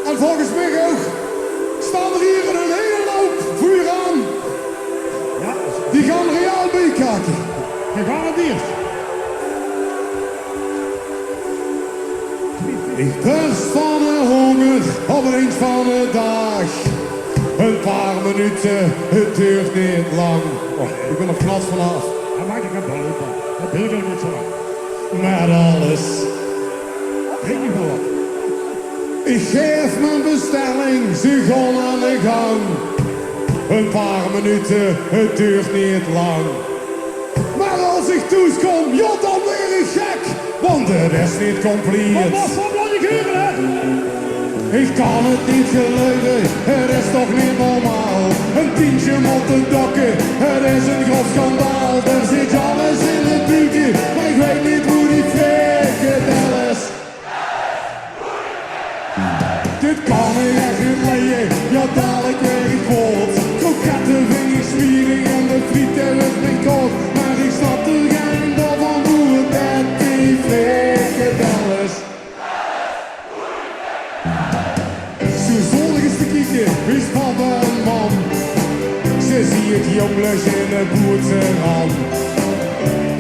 En volgens mij ook staan er hier een hele loop vuur aan. Ja. Die gaan Real meekijken. Gegarandeerd. Ik burst van de honger op eens van de dag. Een paar minuten, het duurt niet lang. Oh, ik ben er knap vanaf. Dan maak ik een bal open. Dat duurt ook niet zo lang. Met alles. Drink je voor. Ik geef mijn bestelling, ze gaan aan de gang. Een paar minuten, het duurt niet lang. Maar als ik thuis kom, ja dan weer ik gek. Want het is niet compleet. Wat blijf ik huren, hè? Ik kan het niet geloven, het is toch niet normaal. Een tientje op de dokken, het is een groot schandaal. Er zit alles in het buikje, maar ik weet niet hoe die frikandel is. Dit kan ik echt niet leien, ja dadelijk weer ik voort. Kroketten vind ik smiering en de frieten is mijn koud. Maar ik snap er geen bal van hoe het met die frikandel is. Zo zonnig is te kijken, is papa een man. Ze zie ik jongens in de boerterham.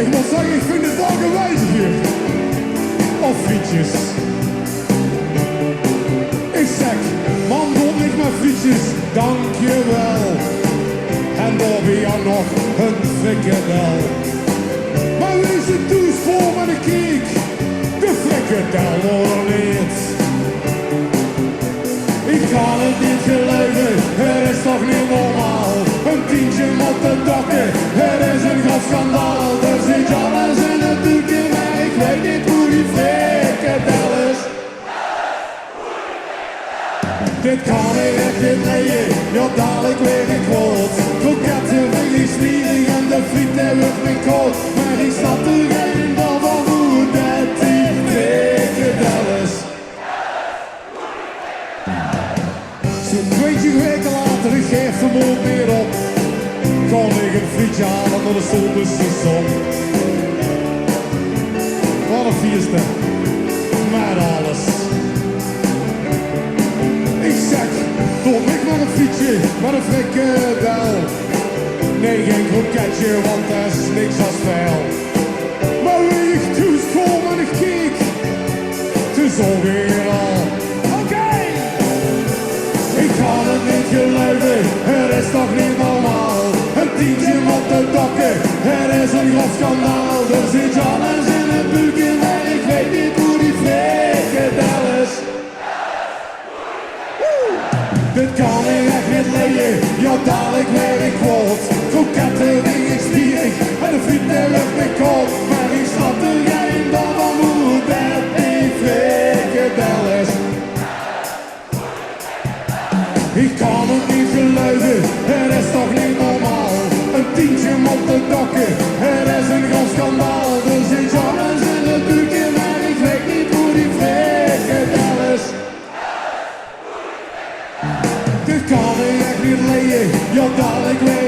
Ik moet zeggen, ik vind het wel geweldig hier. Of frietjes. Ik zeg, man, kom ik met frietjes, dankjewel. En dan weer je nog een frikandel. Maar wees het toes voor met een kiek, de frikandel wordt niet. Ik kan het niet geloven, het is toch niet normaal. Een tientje op de dokken, het is een groot schandaal. Er zit alles in het doekje, maar ik weet niet hoe die frikandel is. Dit kan ik echt niet leien, ja dadelijk weer ik rood. Kroketten vind ik smiering en de frieten wordt mijn koud. Maar ik snap er geen bal van hoe dat die frikandel is. Zo'n 20 weken later, ik geef hem ook weer op. Kon ik een frietje halen naar de zomerse zon. Wat een fiesta, met alles. Ik zeg, doe ik maar een frietje met een frikandel. Nee, geen kroketje, want dat is niks als vuil. Maar wie ik thuis kom en ik kijk, het is alweer al. Ik kan het niet geloven, het is toch niet normaal. Een tientje op de dokken, het is een groot schandaal. Er zit alles in het buikje, maar ik weet niet hoe die frikandel is. Dit kan ik echt niet leien, ja dadelijk weer ik rood. Kroketten ring ik spierig en de frieten lucht me koud. Maar ik snap er geen bal van hoe dat die frikandel is. Ik kan het niet geloven, het is toch niet normaal. Een tientje op de dokken, het is een groot schandaal. Er zit alles in het buikje, maar ik weet niet hoe die frikandel is. Dit kan ik echt niet leien, ja dadelijk weer